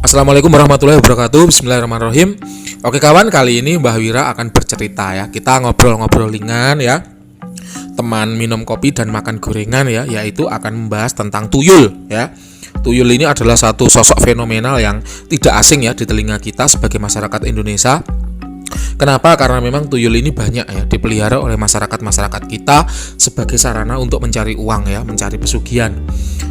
Assalamualaikum warahmatullahi wabarakatuh. Bismillahirrahmanirrahim. Oke kawan, kali ini Mbah Wira akan bercerita ya. Kita ngobrol-ngobrol ringan ya. Teman minum kopi dan makan gorengan ya, yaitu akan membahas tentang tuyul ya. Tuyul ini adalah satu sosok fenomenal yang tidak asing ya di telinga kita sebagai masyarakat Indonesia. Kenapa? Karena memang tuyul ini banyak ya dipelihara oleh masyarakat kita sebagai sarana untuk mencari uang ya, mencari pesugihan.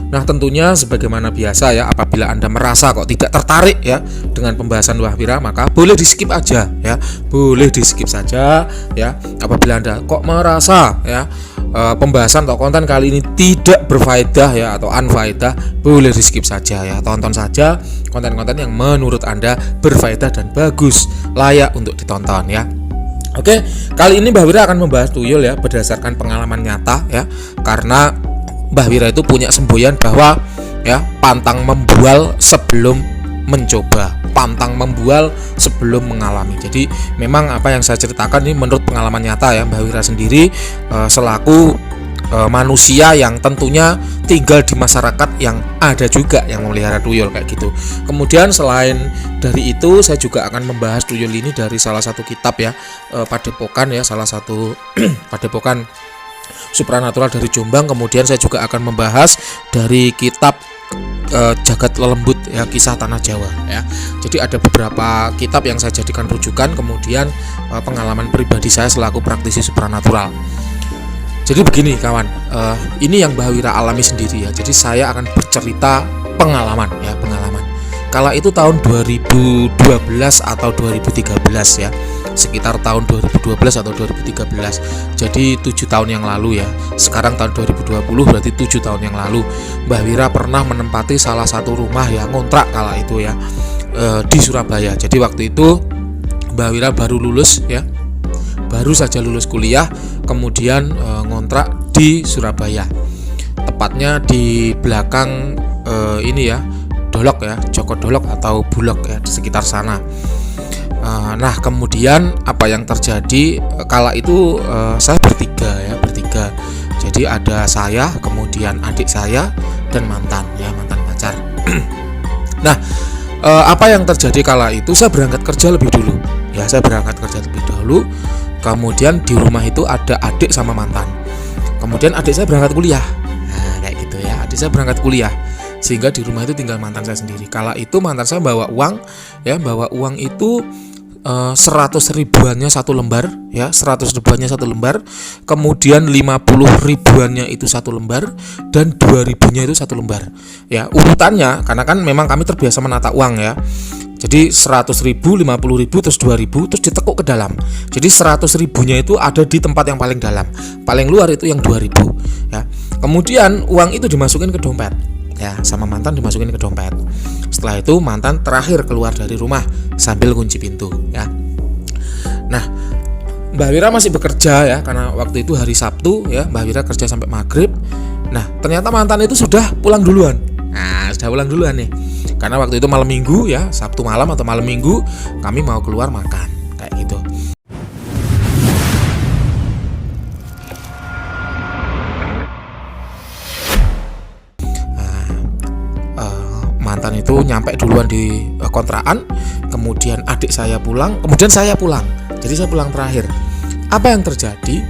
Nah tentunya sebagaimana biasa ya, apabila Anda merasa kok tidak tertarik ya dengan pembahasan Mbah Wira, maka boleh di skip aja ya, boleh di skip saja ya. Apabila Anda kok merasa ya pembahasan atau konten kali ini tidak berfaedah ya atau unfaedah, boleh di skip saja ya. Tonton saja konten-konten yang menurut Anda berfaedah dan bagus, layak untuk ditonton ya. Oke, kali ini Mbah Wira akan membahas tuyul ya berdasarkan pengalaman nyata ya. Karena Mbah Wira itu punya semboyan bahwa ya pantang membual sebelum mencoba, pantang membual sebelum mengalami. Jadi memang apa yang saya ceritakan ini menurut pengalaman nyata ya Mbah Wira sendiri selaku manusia yang tentunya tinggal di masyarakat yang ada juga yang memelihara tuyul kayak gitu. Kemudian selain dari itu saya juga akan membahas tuyul ini dari salah satu kitab ya, Padepokan ya, salah satu Padepokan supranatural dari Jombang. Kemudian saya juga akan membahas dari kitab Jagat Lelembut ya, kisah tanah Jawa ya. Jadi ada beberapa kitab yang saya jadikan rujukan, kemudian pengalaman pribadi saya selaku praktisi supranatural. Jadi begini kawan, ini yang Mbah Wira alami sendiri ya. Jadi saya akan bercerita pengalaman ya, pengalaman. Kala itu tahun 2012 atau 2013 ya, sekitar tahun 2012 atau 2013. Jadi 7 tahun yang lalu ya. Sekarang tahun 2020 berarti 7 tahun yang lalu Mbah Wira pernah menempati salah satu rumah ya, ngontrak kala itu ya, di Surabaya. Jadi waktu itu Mbah Wira baru lulus ya, baru saja lulus kuliah, kemudian ngontrak di Surabaya, tepatnya di belakang ini ya, Dolok ya, Joko Dolok atau Bulog ya, di sekitar sana. Nah kemudian apa yang terjadi kala itu, saya bertiga. Jadi ada saya, kemudian adik saya dan mantan pacar. Nah apa yang terjadi kala itu, saya berangkat kerja lebih dulu ya, kemudian di rumah itu ada adik sama mantan. Kemudian adik saya berangkat kuliah. Nah kayak gitu ya, adik saya berangkat kuliah, sehingga di rumah itu tinggal mantan saya sendiri. Kala itu mantan saya bawa uang ya, itu 100 ribuannya satu lembar ya, 100 ribuannya satu lembar, kemudian 50 ribuannya itu satu lembar, dan 2 ribunya itu satu lembar ya. Urutannya karena kan memang kami terbiasa menata uang ya. Jadi 100 ribu, 50 ribu, terus 2 ribu, terus ditekuk ke dalam. Jadi 100 ribunya itu ada di tempat yang paling dalam, paling luar itu yang 2 ribu ya. Kemudian uang itu dimasukin ke dompet ya, sama mantan dimasukin ke dompet. Setelah itu mantan terakhir keluar dari rumah sambil kunci pintu ya. Nah Mbah Wira masih bekerja ya, karena waktu itu hari Sabtu ya, Mbah Wira kerja sampai maghrib. Nah ternyata mantan itu sudah pulang duluan. Nih, karena waktu itu malam minggu ya, Sabtu malam atau malam minggu, kami mau keluar makan kayak gitu. Mantan itu nyampe duluan di kontrakan, kemudian adik saya pulang, kemudian saya pulang. Jadi saya pulang terakhir. Apa yang terjadi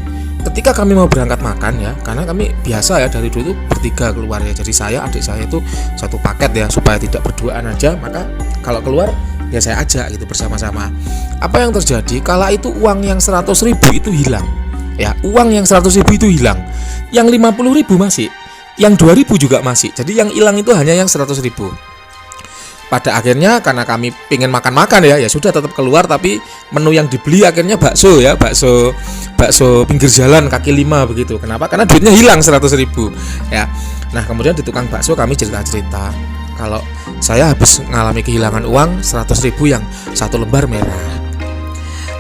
ketika kami mau berangkat makan ya, karena kami biasa ya dari dulu bertiga keluar ya. Jadi saya, adik saya itu satu paket ya, supaya tidak berduaan aja, maka kalau keluar ya saya ajak gitu bersama-sama. Apa yang terjadi kala itu, uang yang 100 ribu itu hilang ya, uang yang 100 ribu itu hilang, yang 50 ribu masih, yang 2 ribu juga masih. Jadi yang hilang itu hanya yang 100 ribu. Pada akhirnya karena kami pengen makan-makan ya sudah tetap keluar, tapi menu yang dibeli akhirnya bakso ya, bakso pinggir jalan kaki 5 begitu. Kenapa? Karena duitnya hilang 100 ribu ya. Nah kemudian di tukang bakso kami cerita-cerita kalau saya habis mengalami kehilangan uang 100 ribu yang satu lembar merah.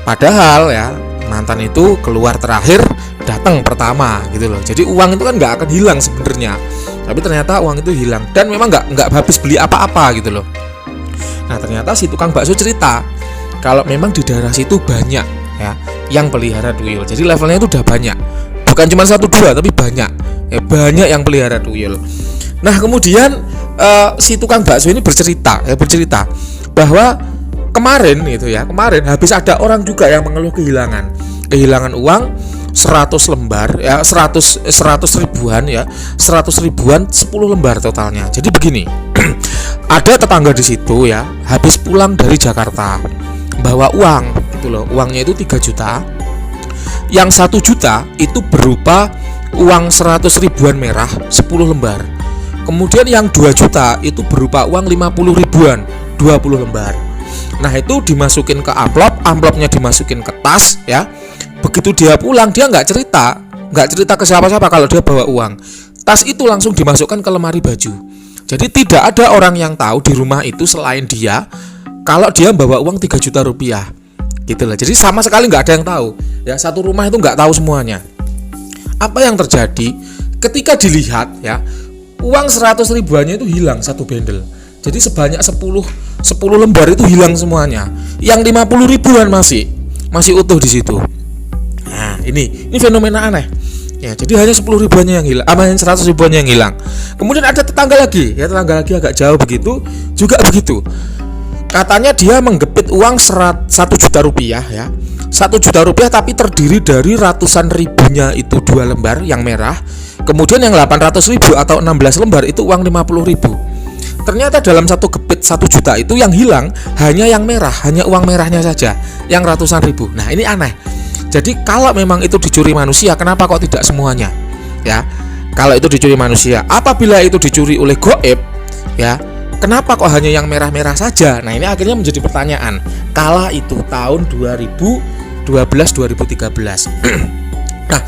Padahal ya mantan itu keluar terakhir, datang pertama gitu loh. Jadi uang itu kan nggak akan hilang sebenarnya, tapi ternyata uang itu hilang dan memang nggak habis beli apa-apa gitu loh. Nah ternyata si tukang bakso cerita kalau memang di daerah situ banyak ya yang pelihara tuyul. Jadi levelnya itu udah banyak, bukan cuma 1-2 tapi banyak ya, banyak yang pelihara tuyul. Nah kemudian si tukang bakso ini bercerita bahwa kemarin habis ada orang juga yang mengeluh kehilangan uang 100 lembar ya, 100 ribuan ya, 100 ribuan 10 lembar totalnya. Jadi begini, ada tetangga di situ ya, habis pulang dari Jakarta bawa uang gitu loh. Uangnya itu 3 juta. Yang 1 juta itu berupa uang 100 ribuan merah 10 lembar. Kemudian yang 2 juta itu berupa uang 50 ribuan 20 lembar. Nah, itu dimasukin ke amplopnya dimasukin ke tas ya. Begitu dia pulang, dia nggak cerita ke siapa-siapa kalau dia bawa uang. Tas itu langsung dimasukkan ke lemari baju. Jadi tidak ada orang yang tahu di rumah itu selain dia kalau dia bawa uang 3 juta rupiah. Gitu lah. Jadi sama sekali nggak ada yang tahu. Ya, satu rumah itu nggak tahu semuanya. Apa yang terjadi ketika dilihat ya, uang 100 ribuannya itu hilang satu bendel. Jadi sebanyak 10 lembar itu hilang semuanya. Yang 50 ribuan masih utuh di situ. Nah, ini fenomena aneh. Ya, jadi hanya 10 ribuannya yang hilang, hanya 100 ribuannya yang hilang. Kemudian ada tetangga lagi agak jauh begitu, juga begitu. Katanya dia menggepit uang 1 juta rupiah ya. 1 juta rupiah tapi terdiri dari ratusan ribunya itu 2 lembar yang merah. Kemudian yang 800 ribu atau 16 lembar itu uang 50 ribu. Ternyata dalam satu gepit 1 juta itu yang hilang hanya yang merah, hanya uang merahnya saja, yang ratusan ribu. Nah, ini aneh. Jadi kalau memang itu dicuri manusia, kenapa kok tidak semuanya? Ya, kalau itu dicuri manusia, apabila itu dicuri oleh goib, ya, kenapa kok hanya yang merah-merah saja? Nah, ini akhirnya menjadi pertanyaan. Kala itu tahun 2012-2013. Nah,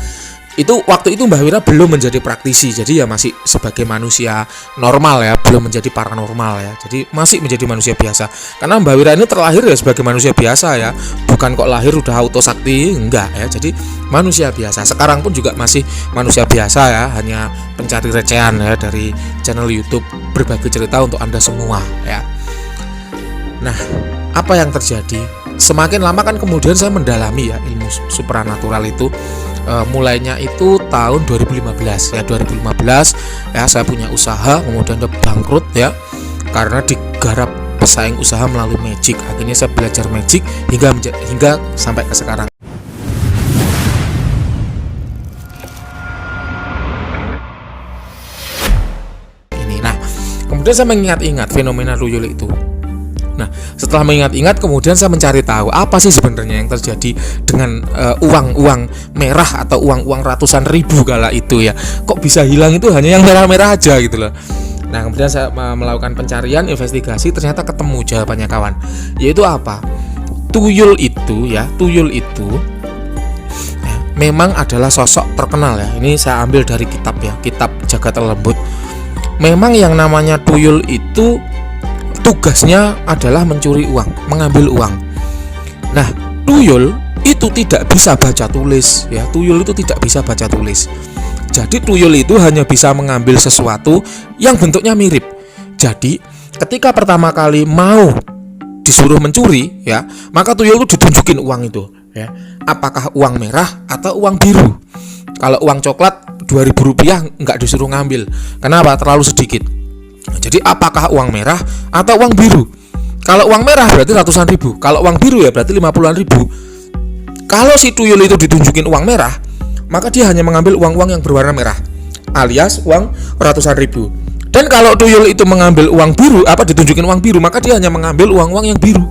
itu waktu itu Mbah Wira belum menjadi praktisi, jadi ya masih sebagai manusia normal ya, belum menjadi paranormal ya, jadi masih menjadi manusia biasa. Karena Mbah Wira ini terlahir ya sebagai manusia biasa ya, bukan kok lahir udah auto sakti, enggak ya. Jadi manusia biasa, sekarang pun juga masih manusia biasa ya, hanya pencari recehan ya dari channel YouTube berbagi cerita untuk Anda semua ya. Nah, apa yang terjadi? Semakin lama kan kemudian saya mendalami ya ilmu supranatural itu. Mulainya itu tahun 2015 ya, 2015 ya, saya punya usaha, kemudian bangkrut ya karena digarap pesaing usaha melalui magic. Akhirnya saya belajar magic hingga sampai ke sekarang. Ini, nah, kemudian saya mengingat-ingat fenomena tuyul itu. Nah, setelah mengingat-ingat kemudian saya mencari tahu apa sih sebenarnya yang terjadi dengan uang-uang merah atau uang-uang ratusan ribu kala itu ya. Kok bisa hilang itu hanya yang merah-merah aja gitu loh. Nah, kemudian saya melakukan pencarian, investigasi, ternyata ketemu jawabannya kawan. Yaitu apa? Tuyul itu ya memang adalah sosok terkenal ya. Ini saya ambil dari kitab ya, kitab Jagat Lembut. Memang yang namanya tuyul itu tugasnya adalah mencuri uang, mengambil uang. Nah, tuyul itu tidak bisa baca tulis ya. Tuyul itu tidak bisa baca tulis. Jadi tuyul itu hanya bisa mengambil sesuatu yang bentuknya mirip. Jadi, ketika pertama kali mau disuruh mencuri ya, maka tuyul itu ditunjukin uang itu ya. Apakah uang merah atau uang biru? Kalau uang coklat 2.000 rupiah nggak disuruh ngambil. Kenapa? Terlalu sedikit. Jadi apakah uang merah atau uang biru? Kalau uang merah berarti ratusan ribu, kalau uang biru ya berarti 50-an ribu. Kalau si tuyul itu ditunjukin uang merah, maka dia hanya mengambil uang-uang yang berwarna merah, alias uang ratusan ribu. Dan kalau tuyul itu mengambil uang biru, ditunjukin uang biru, maka dia hanya mengambil uang-uang yang biru,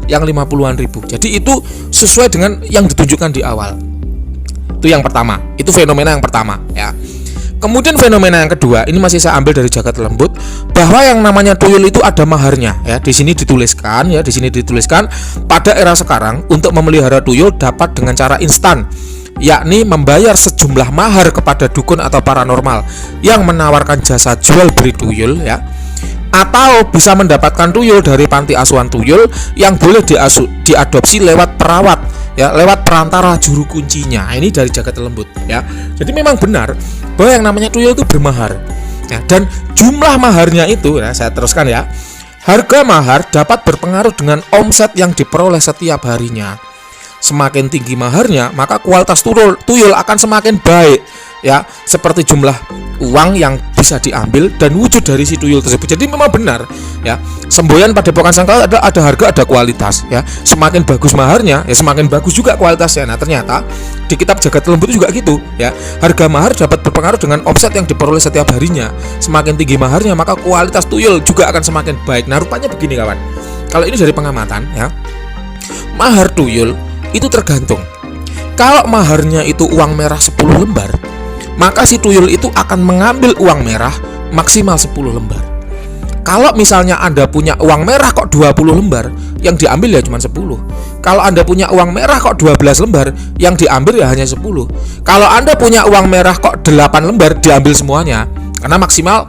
yang 50-an ribu. Jadi itu sesuai dengan yang ditunjukkan di awal. Itu yang pertama, itu fenomena yang pertama ya. Kemudian fenomena yang kedua, ini masih saya ambil dari Jagat Lembut, bahwa yang namanya tuyul itu ada maharnya ya. Di sini dituliskan pada era sekarang untuk memelihara tuyul dapat dengan cara instan, yakni membayar sejumlah mahar kepada dukun atau paranormal yang menawarkan jasa jual beli tuyul ya. Atau bisa mendapatkan tuyul dari panti asuhan tuyul yang boleh diadopsi lewat perawat ya, lewat perantara juru kuncinya. Ini dari Jagat Lembut ya. Jadi memang benar bahwa yang namanya tuyul itu bermahar ya, dan jumlah maharnya itu ya, saya teruskan ya. Harga mahar dapat berpengaruh dengan omset yang diperoleh setiap harinya. Semakin tinggi maharnya, maka kualitas tuyul akan semakin baik ya seperti jumlah uang yang bisa diambil dan wujud dari si tuyul tersebut. Jadi memang benar ya, semboyan Padepokan Sangkala ada harga, ada kualitas ya. Semakin bagus maharnya ya semakin bagus juga kualitasnya. Nah ternyata di kitab Jagat Lembut juga gitu ya. Harga mahar dapat berpengaruh dengan omset yang diperoleh setiap harinya. Semakin tinggi maharnya maka kualitas tuyul juga akan semakin baik. Nah rupanya begini kawan, kalau ini dari pengamatan ya, mahar tuyul itu tergantung. Kalau maharnya itu uang merah 10 lembar, maka si tuyul itu akan mengambil uang merah maksimal 10 lembar. Kalau misalnya Anda punya uang merah kok 20 lembar, yang diambil ya cuma 10. Kalau Anda punya uang merah kok 12 lembar, yang diambil ya hanya 10. Kalau Anda punya uang merah kok 8 lembar, diambil semuanya. Karena maksimal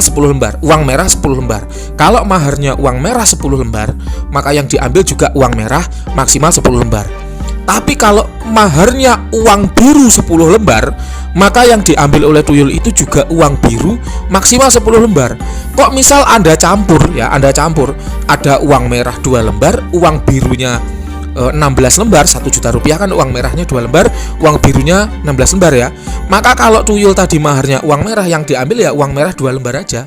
10 lembar, uang merah 10 lembar. Kalau maharnya uang merah 10 lembar, maka yang diambil juga uang merah maksimal 10 lembar. Tapi kalau maharnya uang biru 10 lembar, maka yang diambil oleh tuyul itu juga uang biru maksimal 10 lembar. Kok misal Anda campur, ada uang merah 2 lembar, uang birunya 16 lembar, 1 juta rupiah kan uang merahnya 2 lembar, uang birunya 16 lembar ya. Maka kalau tuyul tadi maharnya uang merah, yang diambil ya uang merah 2 lembar aja.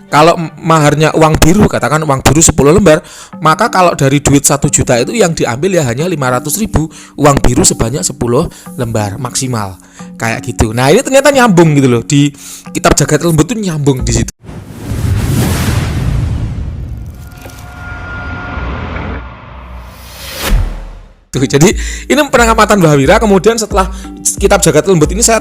Kalau maharnya uang biru, katakan uang biru 10 lembar, maka kalau dari duit 1 juta itu yang diambil ya hanya 500.000, uang biru sebanyak 10 lembar maksimal. Kayak gitu. Nah, ini ternyata nyambung gitu loh. Di kitab Jagat Lembut itu nyambung di situ. Jadi ini pengamatan Mbah Wira. Kemudian setelah kitab Jagat Lembut ini saya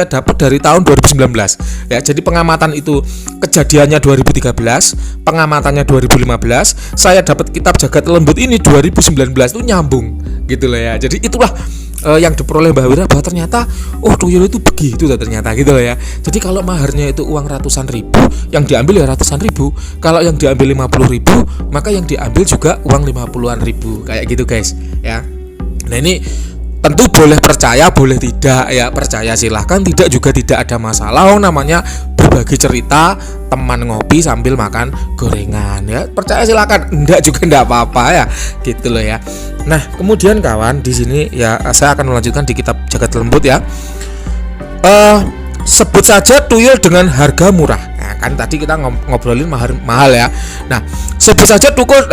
dapat dari tahun 2019 ya. Jadi pengamatan itu kejadiannya 2013, pengamatannya 2015. Saya dapat kitab Jagat Lembut ini 2019 itu nyambung gitu loh ya. Jadi itulah yang diperoleh Mbah Wira, bahwa ternyata tuyul itu begitu ternyata gitu loh ya. Jadi kalau maharnya itu uang ratusan ribu, yang diambil ya ratusan ribu. Kalau yang diambil 50.000, maka yang diambil juga uang 50-an ribu. Kayak gitu guys ya. Nah ini tentu boleh percaya, boleh tidak ya. Percaya silahkan, tidak juga tidak ada masalah. Namanya berbagi cerita, teman ngopi sambil makan gorengan ya. Percaya silakan, enggak juga enggak apa-apa ya. Gitu loh ya. Nah, kemudian kawan, di sini ya saya akan melanjutkan di kitab Jagat Lembut ya. Sebut saja tuyul dengan harga murah. Nah, kan tadi kita ngobrolin mahal ya. Nah, sebut saja tuyul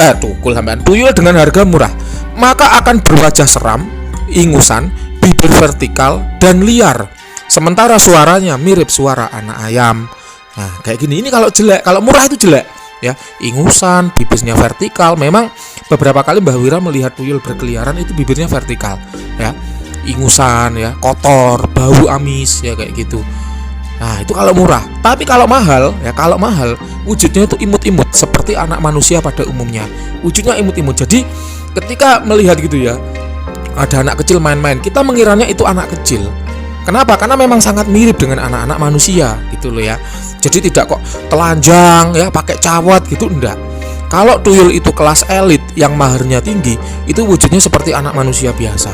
dengan harga murah, maka akan berwajah seram, ingusan, bibir vertikal dan liar. Sementara suaranya mirip suara anak ayam. Nah, kayak gini. Ini kalau jelek, kalau murah itu jelek ya. Ingusan, bibirnya vertikal. Memang beberapa kali Mbah Wira melihat tuyul berkeliaran itu bibirnya vertikal ya. Ingusan ya, kotor, bau amis ya kayak gitu. Nah, itu kalau murah. Tapi kalau mahal wujudnya itu imut-imut seperti anak manusia pada umumnya. Wujudnya imut-imut. Jadi ketika melihat gitu ya, ada anak kecil main-main, kita mengiranya itu anak kecil. Kenapa? Karena memang sangat mirip dengan anak-anak manusia gitu loh ya. Jadi tidak kok telanjang ya, pakai cawat gitu, enggak. Kalau tuyul itu kelas elit yang maharnya tinggi, itu wujudnya seperti anak manusia biasa.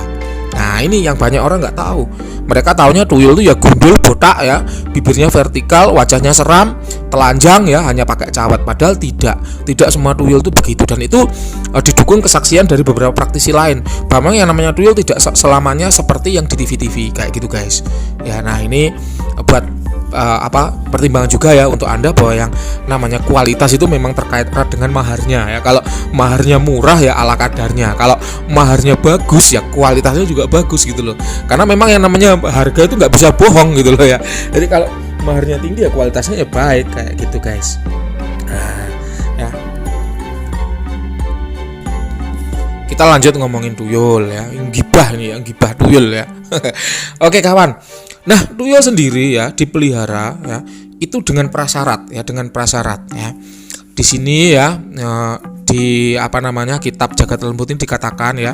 Nah ini yang banyak orang nggak tahu. Mereka taunya tuyul itu ya gundul, botak ya, bibirnya vertikal, wajahnya seram, telanjang ya, hanya pakai cawat. Padahal tidak semua tuyul itu begitu. Dan itu didukung kesaksian dari beberapa praktisi lain bahwa yang namanya tuyul tidak selamanya seperti yang di TV-TV kayak gitu guys ya. Nah ini buat pertimbangan juga ya untuk Anda, bahwa yang namanya kualitas itu memang terkait erat dengan maharnya ya. Kalau maharnya murah ya ala kadarnya, kalau maharnya bagus ya kualitasnya juga bagus gitu loh. Karena memang yang namanya harga itu nggak bisa bohong gitu loh ya. Jadi kalau maharnya tinggi ya kualitasnya ya baik kayak gitu guys. Nah, ya. Kita lanjut ngomongin tuyul ya. Yang gibah tuyul ya. Oke kawan. Nah, tuyul sendiri ya dipelihara ya itu dengan prasyarat ya, ya. Di sini ya di kitab Jagat Lembut ini dikatakan ya,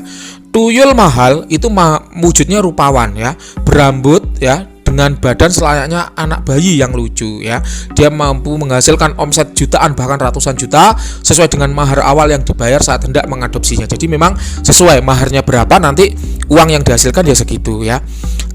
tuyul mahal itu wujudnya rupawan ya, berambut ya, dengan badan selayaknya anak bayi yang lucu ya. Dia mampu menghasilkan omset jutaan bahkan ratusan juta sesuai dengan mahar awal yang dibayar saat hendak mengadopsinya. Jadi memang sesuai maharnya berapa, nanti uang yang dihasilkan ya segitu ya.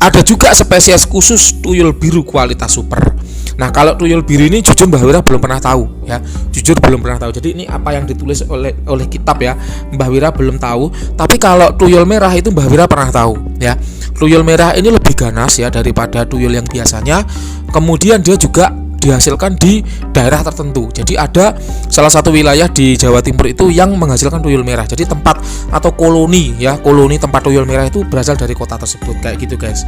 Ada juga spesies khusus tuyul biru kualitas super. Nah, kalau tuyul biru ini jujur Mbah Wira belum pernah tahu ya. Jujur belum pernah tahu. Jadi ini apa yang ditulis oleh kitab ya. Mbah Wira belum tahu. Tapi kalau tuyul merah itu Mbah Wira pernah tahu ya. Tuyul merah ini lebih ganas ya daripada tuyul yang biasanya. Kemudian dia juga dihasilkan di daerah tertentu. Jadi ada salah satu wilayah di Jawa Timur itu yang menghasilkan tuyul merah. Jadi tempat atau koloni ya, koloni tempat tuyul merah itu berasal dari kota tersebut kayak gitu guys.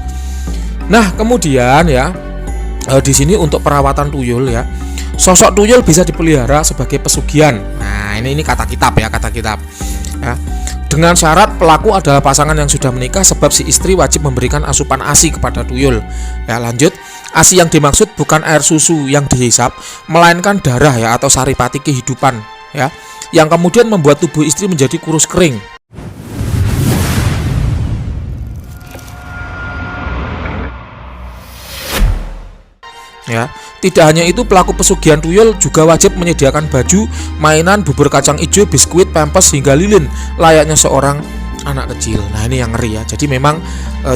Nah, kemudian ya di sini untuk perawatan tuyul ya. Sosok tuyul bisa dipelihara sebagai pesugihan. Nah, ini kata kitab ya, kata kitab. Ya. Dengan syarat pelaku adalah pasangan yang sudah menikah sebab si istri wajib memberikan asupan ASI kepada tuyul. Ya, lanjut. ASI yang dimaksud bukan air susu yang dihisap, melainkan darah ya atau saripati kehidupan ya, yang kemudian membuat tubuh istri menjadi kurus kering. Ya, tidak hanya itu, pelaku pesugihan tuyul juga wajib menyediakan baju, mainan, bubur kacang hijau, biskuit, pampers hingga lilin layaknya seorang anak kecil. Nah, ini yang ngeri ya. Jadi memang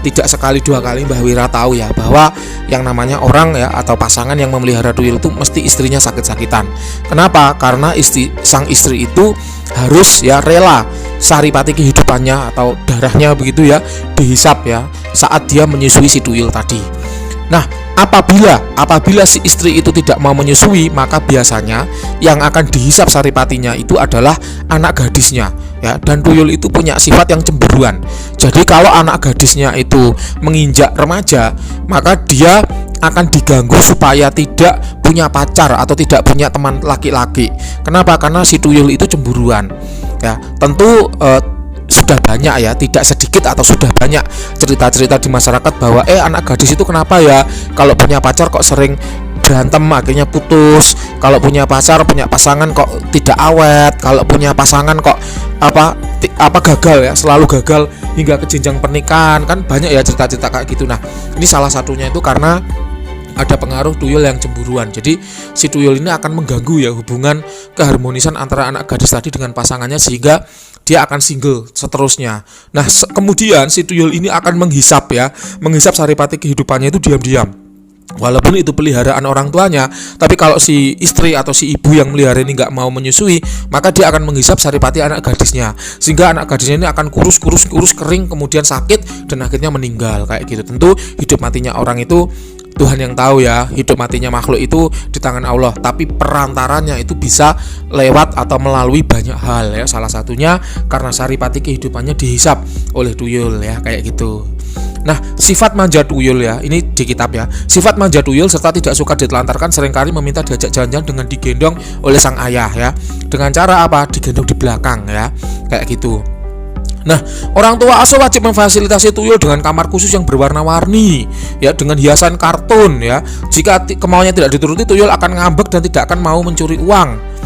tidak sekali dua kali Mbah Wira tahu ya bahwa yang namanya orang ya atau pasangan yang memelihara tuyul itu mesti istrinya sakit-sakitan. Kenapa? Karena sang istri itu harus ya rela saripati kehidupannya atau darahnya begitu ya dihisap ya saat dia menyusui si tuyul tadi. Nah, apabila si istri itu tidak mau menyusui, maka biasanya yang akan dihisap saripatinya itu adalah anak gadisnya ya, dan tuyul itu punya sifat yang cemburuan. Jadi kalau anak gadisnya itu menginjak remaja, maka dia akan diganggu supaya tidak punya pacar atau tidak punya teman laki-laki. Kenapa? Karena si tuyul itu cemburuan. Ya, tentu sudah banyak ya, tidak sedikit atau sudah banyak cerita-cerita di masyarakat bahwa anak gadis itu kenapa ya kalau punya pacar kok sering berantem akhirnya putus, kalau punya pasangan kok tidak awet, kalau punya pasangan kok gagal ya, selalu gagal hingga ke jenjang pernikahan. Kan banyak ya cerita-cerita kayak gitu. Nah, ini salah satunya itu karena ada pengaruh tuyul yang cemburuan. Jadi si tuyul ini akan mengganggu ya hubungan keharmonisan antara anak gadis tadi dengan pasangannya sehingga dia akan single seterusnya. Nah, kemudian si tuyul ini akan menghisap saripati kehidupannya itu diam-diam. Walaupun itu peliharaan orang tuanya, tapi kalau si istri atau si ibu yang melihara ini nggak mau menyusui, maka dia akan menghisap saripati anak gadisnya, sehingga anak gadisnya ini akan kurus kering, kemudian sakit dan akhirnya meninggal kayak gitu. Tentu hidup matinya orang itu Tuhan yang tahu ya, hidup matinya makhluk itu di tangan Allah, tapi perantaranya itu bisa lewat atau melalui banyak hal ya. Salah satunya karena saripati kehidupannya dihisap oleh tuyul ya, kayak gitu. Nah, sifat manja tuyul ya, ini di kitab ya. Sifat manja tuyul serta tidak suka ditelantarkan seringkali meminta diajak jalan-jalan dengan digendong oleh sang ayah ya. Dengan cara apa? Digendong di belakang ya, kayak gitu. Nah, orang tua asuh wajib memfasilitasi tuyul dengan kamar khusus yang berwarna-warni ya, dengan hiasan kartun ya. Jika kemauannya tidak dituruti, tuyul akan ngambek dan tidak akan mau mencuri uang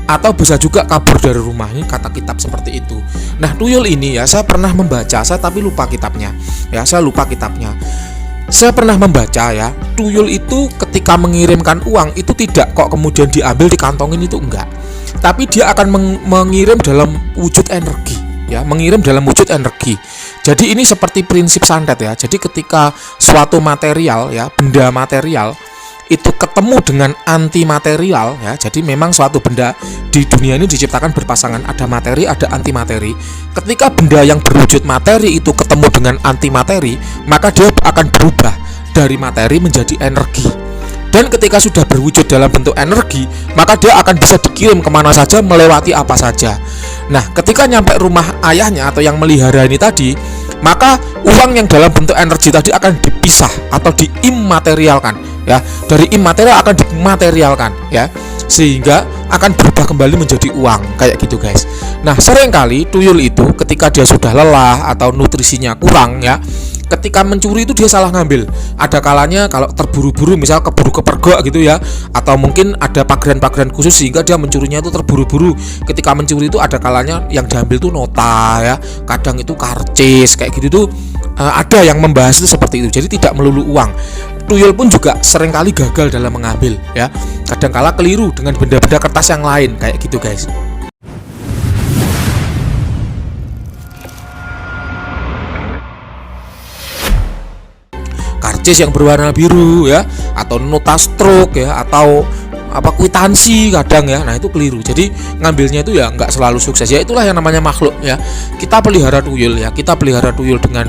atau bisa juga kabur dari rumah. Ini kata kitab seperti itu. Nah, tuyul ini ya saya pernah membaca, tapi lupa kitabnya. Ya, saya lupa kitabnya. Saya pernah membaca ya, tuyul itu ketika mengirimkan uang itu tidak kok kemudian diambil dikantongin, itu enggak. Tapi dia akan mengirim dalam wujud energi. Ya, mengirim dalam wujud energi. Jadi ini seperti prinsip santet ya. Jadi ketika suatu material ya, benda material itu ketemu dengan anti material ya. Jadi memang suatu benda di dunia ini diciptakan berpasangan, ada materi, ada anti materi. Ketika benda yang berwujud materi itu ketemu dengan anti materi, maka dia akan berubah dari materi menjadi energi. Dan ketika sudah berwujud dalam bentuk energi, maka dia akan bisa dikirim kemana saja, melewati apa saja. Nah, ketika nyampe rumah ayahnya atau yang melihara ini tadi, maka uang yang dalam bentuk energi tadi akan dipisah atau diimmaterialkan ya. Dari immaterial akan dimaterialkan ya, sehingga akan berubah kembali menjadi uang kayak gitu guys. Nah, seringkali tuyul itu ketika dia sudah lelah atau nutrisinya kurang ya, ketika mencuri itu dia salah ngambil. Ada kalanya kalau terburu-buru, misal keburu kepergok gitu ya, atau mungkin ada pageran-pageran khusus sehingga dia mencurinya itu terburu-buru. Ketika mencuri itu ada kalanya yang diambil tuh nota ya, kadang itu karcis kayak gitu tuh. Ada yang membahas itu seperti itu. Jadi tidak melulu uang. Tuyul pun juga seringkali gagal dalam mengambil ya. Kadangkala keliru dengan benda-benda kertas yang lain kayak gitu guys. karcis yang berwarna biru ya, atau nota stroke ya, atau kwitansi kadang ya. Nah, itu keliru. Jadi ngambilnya itu ya nggak selalu sukses. Ya itulah yang namanya makhluk ya. Kita pelihara tuyul ya, kita pelihara tuyul dengan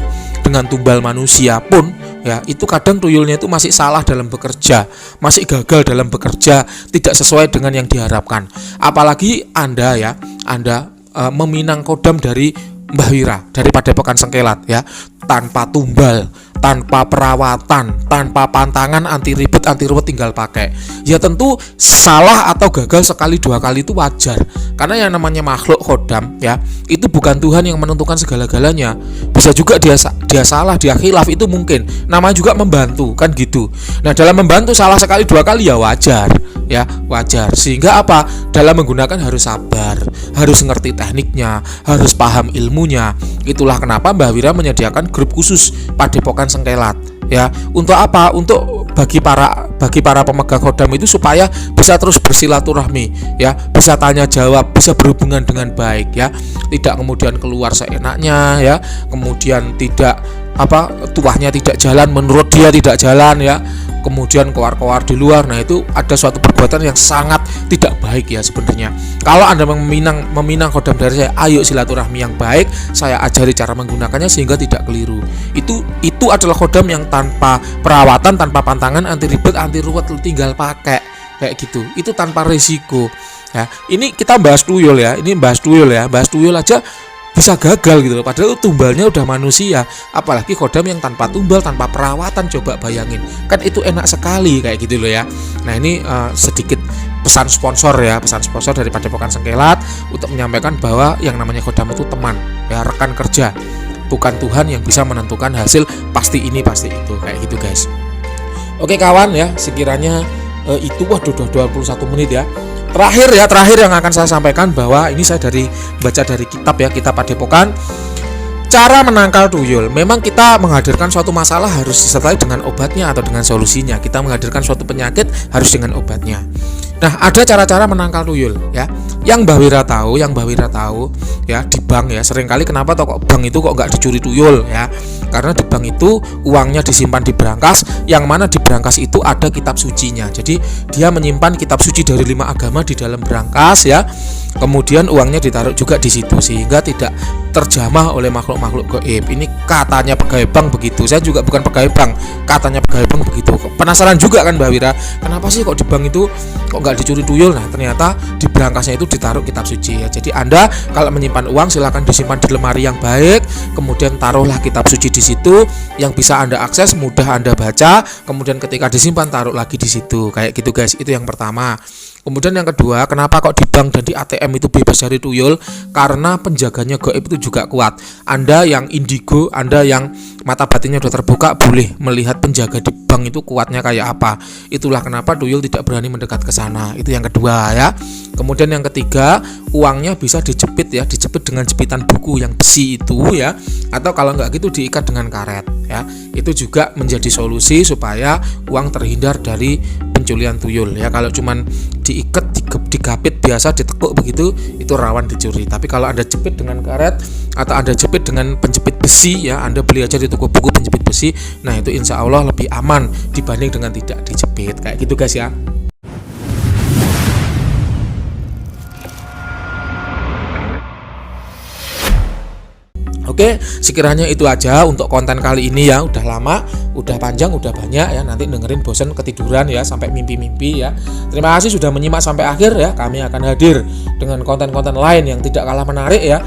tumbal manusia pun ya, itu kadang tuyulnya itu masih salah dalam bekerja, masih gagal dalam bekerja, tidak sesuai dengan yang diharapkan. Apalagi Anda meminang kodam dari Mbah Wira, dari Padepokan Sengkelat ya, tanpa tumbal, tanpa perawatan, tanpa pantangan, anti ribet, anti ruwet, tinggal pakai. Ya tentu salah atau gagal sekali dua kali itu wajar. Karena yang namanya makhluk khodam ya, itu bukan Tuhan yang menentukan segala-galanya. Bisa juga dia salah, dia khilaf, itu mungkin. Namanya juga membantu kan gitu. Nah, dalam membantu salah sekali dua kali ya wajar. Ya, wajar. Sehingga apa? Dalam menggunakan harus sabar, harus ngerti tekniknya, harus paham ilmunya. Itulah kenapa Mbah Wira menyediakan grup khusus Padepokan Sengkelat. Ya, untuk apa? Untuk bagi para pemegang khodam itu supaya bisa terus bersilaturahmi, ya, bisa tanya jawab, bisa berhubungan dengan baik, ya, tidak kemudian keluar seenaknya, ya, kemudian tidak tuahnya tidak jalan menurut dia tidak jalan, ya, kemudian keluar di luar. Nah, itu ada suatu perbuatan yang sangat tidak baik ya sebenarnya. Kalau Anda meminang khodam dari saya, ayo silaturahmi yang baik, saya ajari cara menggunakannya sehingga tidak keliru. Itu adalah khodam yang tanpa perawatan, tanpa pantangan, anti ribet, anti ruwet, tinggal pakai kayak gitu. Itu tanpa risiko. Ya, ini kita bahas tuyul ya. Bahas tuyul aja bisa gagal gitu loh, padahal tumbalnya udah manusia, apalagi khodam yang tanpa tumbal, tanpa perawatan. Coba bayangin, kan itu enak sekali kayak gitu loh ya. Nah, ini sedikit pesan sponsor dari Padepokan Sengkelat untuk menyampaikan bahwa yang namanya khodam itu teman ya, rekan kerja, bukan Tuhan yang bisa menentukan hasil pasti ini pasti itu kayak gitu guys. Oke kawan ya, sekiranya itu udah 21 menit ya. Terakhir yang akan saya sampaikan bahwa ini saya baca dari kitab Padepokan. Cara menangkal tuyul. Memang kita menghadirkan suatu masalah harus disertai dengan obatnya atau dengan solusinya. Kita menghadirkan suatu penyakit harus dengan obatnya. Nah, ada cara-cara menangkal tuyul ya. Yang Mbah Wira tahu ya, di bank ya, seringkali kenapa toko bank itu kok nggak dicuri tuyul ya. Karena di bank itu uangnya disimpan di brankas, yang mana di brankas itu ada kitab sucinya. Jadi dia menyimpan kitab suci dari 5 agama di dalam brankas ya. Kemudian uangnya ditaruh juga di situ sehingga tidak terjamah oleh makhluk-makhluk gaib. Ini katanya pegawai bank begitu. Saya juga bukan pegawai bank, katanya pegawai bank begitu. Penasaran juga kan Mbak Wira, kenapa sih kok di bank itu kok nggak dicuri tuyul? Nah, ternyata di brankasnya itu ditaruh kitab suci ya. Jadi Anda kalau menyimpan uang silakan disimpan di lemari yang baik, kemudian taruhlah kitab suci di situ yang bisa Anda akses, mudah Anda baca, kemudian ketika disimpan taruh lagi di situ. Kayak gitu guys. Itu yang pertama. Kemudian yang kedua, kenapa kok di bank dan di ATM itu bebas dari tuyul? Karena penjaganya gaib itu juga kuat. Anda yang indigo, Anda yang mata batinnya sudah terbuka, boleh melihat penjaga di bank itu kuatnya kayak apa. Itulah kenapa tuyul tidak berani mendekat ke sana. Itu yang kedua ya. Kemudian yang ketiga, uangnya bisa dijepit dengan jepitan buku yang besi itu ya. Atau kalau nggak gitu diikat dengan karet ya. Itu juga menjadi solusi supaya uang terhindar dari penculian tuyul ya. Kalau cuman diikat, digapit biasa, ditekuk begitu, itu rawan dicuri. Tapi kalau Anda jepit dengan karet atau Anda jepit dengan penjepit besi ya, Anda beli aja di toko buku penjepit besi, nah itu insya Allah lebih aman dibanding dengan tidak dijepit. Kayak gitu guys ya. Oke, sekiranya itu aja untuk konten kali ini ya. Udah lama, udah panjang, udah banyak ya. Nanti dengerin bosan ketiduran ya, sampai mimpi-mimpi ya. Terima kasih sudah menyimak sampai akhir ya. Kami akan hadir dengan konten-konten lain yang tidak kalah menarik ya.